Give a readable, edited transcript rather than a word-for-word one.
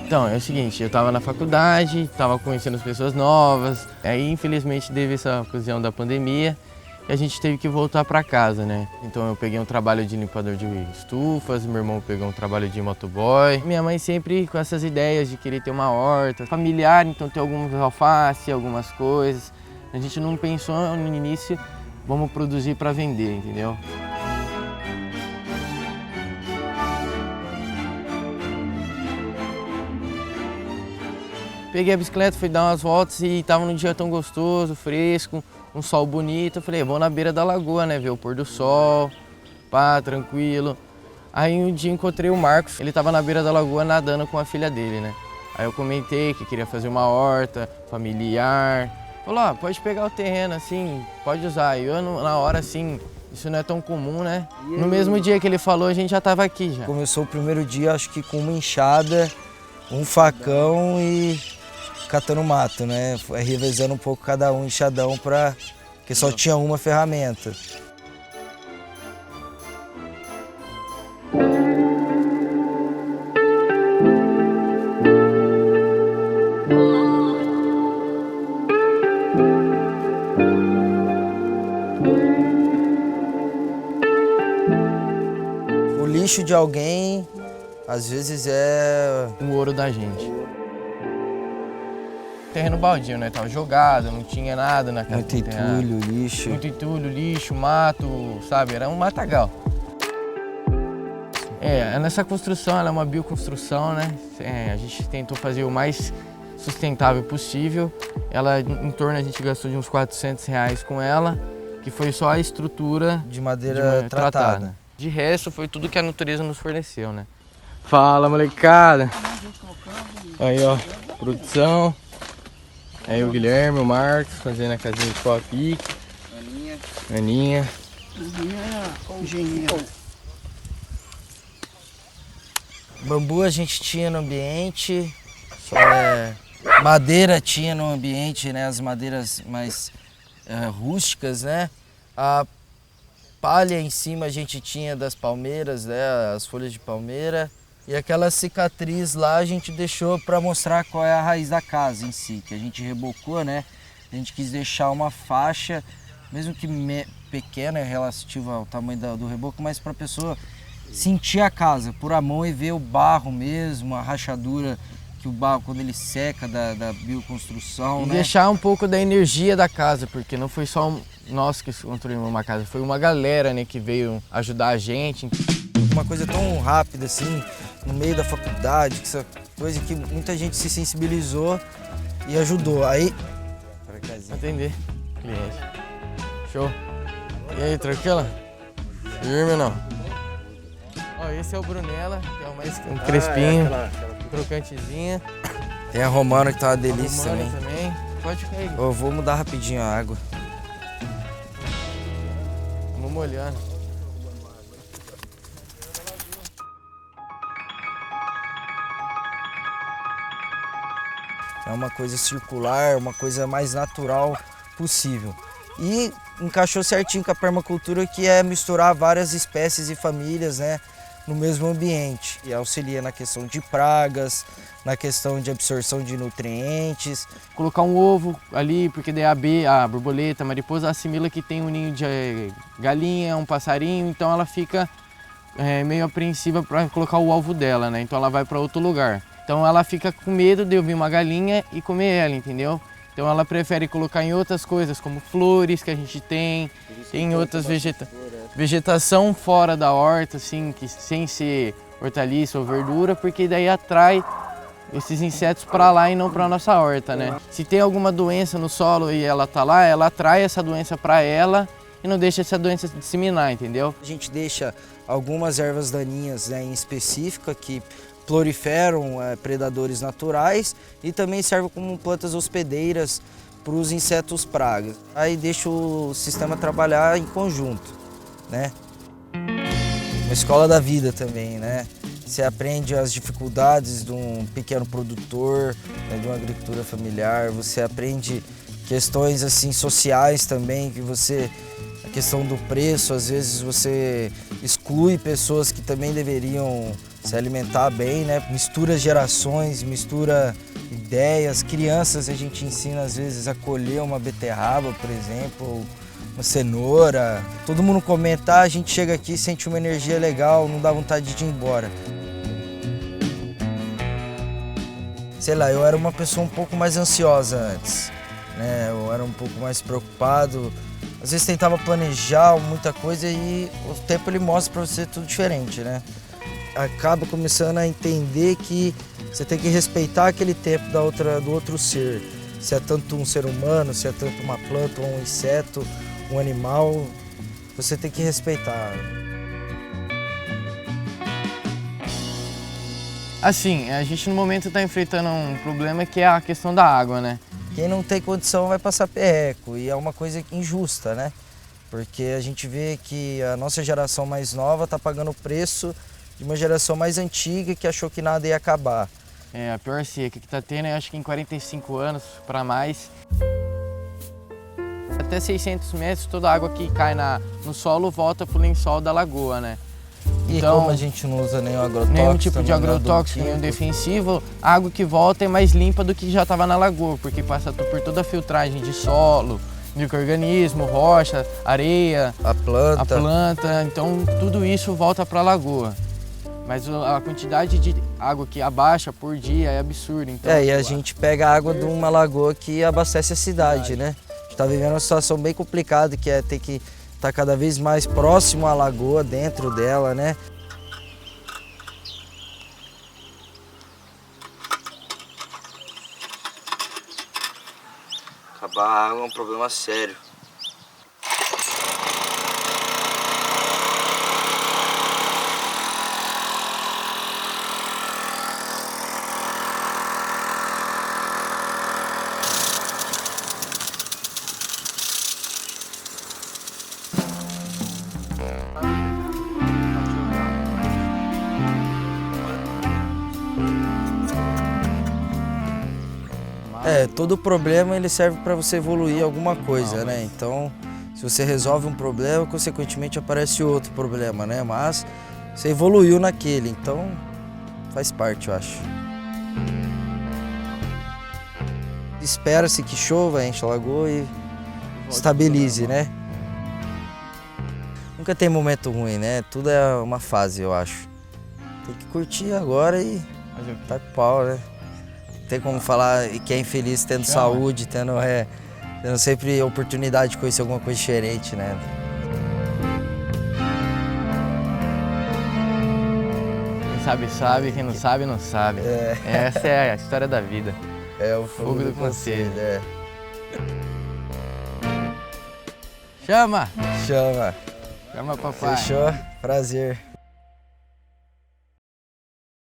Então, é o seguinte, eu estava na faculdade, estava conhecendo as pessoas novas, aí infelizmente teve essa ocasião da pandemia e a gente teve que voltar para casa, né? Então eu peguei um trabalho de limpador de estufas, meu irmão pegou um trabalho de motoboy. Minha mãe sempre com essas ideias de querer ter uma horta familiar, então ter alguns alface, algumas coisas. A gente não pensou no início, vamos produzir para vender, entendeu? Peguei a bicicleta, fui dar umas voltas e tava num dia tão gostoso, fresco, um sol bonito. Eu falei, vou na beira da lagoa, né, ver o pôr do sol, pá, tranquilo. Aí um dia encontrei o Marcos, ele tava na beira da lagoa nadando com a filha dele, né. Aí eu comentei que queria fazer uma horta familiar. Falou, ó, pode pegar o terreno assim, pode usar. E eu na hora assim, isso não é tão comum, né. No mesmo dia que ele falou, a gente já tava aqui já. Começou o primeiro dia, acho que com uma enxada, um facão e catando mato, né? Revezando um pouco cada um enxadão porque só tinha uma ferramenta. O lixo de alguém, às vezes, é O ouro da gente. Terreno baldio, né? Tava jogado, não tinha nada na casa. muito entulho, lixo. Muito entulho, lixo, mato, sabe? Era um matagal. Nessa construção, ela é uma bioconstrução, né? A gente tentou fazer o mais sustentável possível. Ela, em torno, a gente gastou de uns R$400 com ela, que foi só a estrutura De madeira tratada. De resto, foi tudo que a natureza nos forneceu, né? Fala, molecada! Aí, ó, produção. Aí o Guilherme, o Marcos, fazendo a casinha de pau a pique. Aninha. Bambu a gente tinha no ambiente, madeira tinha no ambiente, né? As madeiras mais rústicas, né? A palha em cima a gente tinha das palmeiras, né? As folhas de palmeira. E aquela cicatriz lá a gente deixou para mostrar qual é a raiz da casa em si, que a gente rebocou, né? A gente quis deixar uma faixa, mesmo que pequena, relativa ao tamanho do reboco, mas para a pessoa sentir a casa por a mão e ver o barro mesmo, a rachadura que o barro quando ele seca da bioconstrução, E né? deixar um pouco da energia da casa, porque não foi só nós que construímos uma casa, foi uma galera, né, que veio ajudar a gente. Uma coisa tão rápida assim, no meio da faculdade, que essa coisa que muita gente se sensibilizou e ajudou. Aí, Atender cliente. Show. E aí, tranquila? Firme não? Ó, esse é o Brunella, que é o mais um crespinho, crocantezinha. tem a romana que tá uma delícia Romana também. Pode ficar aí. Eu vou mudar rapidinho a água. Vamos molhando. É uma coisa circular, uma coisa mais natural possível. E encaixou certinho com a permacultura, que é misturar várias espécies e famílias, né, no mesmo ambiente. E auxilia na questão de pragas, na questão de absorção de nutrientes. Colocar um ovo ali, porque daí a borboleta, a mariposa assimila que tem um ninho de galinha, um passarinho, então ela fica meio apreensiva para colocar o alvo dela, né? Então ela vai para outro lugar. Então ela fica com medo de eu vir uma galinha e comer ela, entendeu? Então ela prefere colocar em outras coisas, como flores que a gente tem outras vegetação fora da horta, assim, que sem ser hortaliça ou verdura, porque daí atrai esses insetos para lá e não para nossa horta, né? Se tem alguma doença no solo e ela tá lá, ela atrai essa doença para ela e não deixa essa doença se disseminar, entendeu? A gente deixa algumas ervas daninhas, né, em específica que proliferam predadores naturais e também servem como plantas hospedeiras para os insetos pragas. Aí deixa o sistema trabalhar em conjunto, né? Uma escola da vida também, né? Você aprende as dificuldades de um pequeno produtor, né, de uma agricultura familiar, você aprende questões assim sociais também, a questão do preço, às vezes você exclui pessoas que também deveriam se alimentar bem, né? Mistura gerações, mistura ideias. Crianças a gente ensina às vezes a colher uma beterraba, por exemplo, ou uma cenoura. Todo mundo comenta, a gente chega aqui, sente uma energia legal, não dá vontade de ir embora. Sei lá, eu era uma pessoa um pouco mais ansiosa antes, né? Eu era um pouco mais preocupado. Às vezes tentava planejar muita coisa e o tempo ele mostra para você tudo diferente, né? Acaba começando a entender que você tem que respeitar aquele tempo do outro ser. Se é tanto um ser humano, se é tanto uma planta, um inseto, um animal, você tem que respeitar. Assim, a gente no momento está enfrentando um problema que é a questão da água, né? Quem não tem condição vai passar perreco e é uma coisa injusta, né? Porque a gente vê que a nossa geração mais nova está pagando o preço de uma geração mais antiga que achou que nada ia acabar. É, a pior seca que está tendo, eu acho que em 45 anos para mais. Até 600 metros, toda a água que cai no solo volta para o lençol da lagoa, né? E então, como a gente não usa nenhum agrotóxico, nenhum tipo de agrotóxico, nenhum defensivo, a água que volta é mais limpa do que já estava na lagoa, porque passa por toda a filtragem de solo, micro-organismo, rocha, areia, a planta, então tudo isso volta para a lagoa. Mas a quantidade de água que abaixa por dia é absurda. Então, e a gente pega a água de uma lagoa que abastece a cidade, né? A gente está vivendo uma situação bem complicada, que é ter que estar cada vez mais próximo à lagoa, dentro dela, né? Acabar a água é um problema sério. Todo problema ele serve para você evoluir alguma coisa, né? Então, se você resolve um problema, consequentemente aparece outro problema, né? Mas você evoluiu naquele, então faz parte, eu acho. Espera-se que chova, enche a lagoa e estabilize, né? Nunca tem momento ruim, né? Tudo é uma fase, eu acho. Tem que curtir agora e tá com pau, né? Tem como falar que é infeliz tendo saúde, tendo sempre oportunidade de conhecer alguma coisa diferente, né? Quem sabe, sabe. Quem não sabe, não sabe. Essa é a história da vida. É o fogo do conselho. Chama! Chama! Chama, papai. Fechou? Prazer.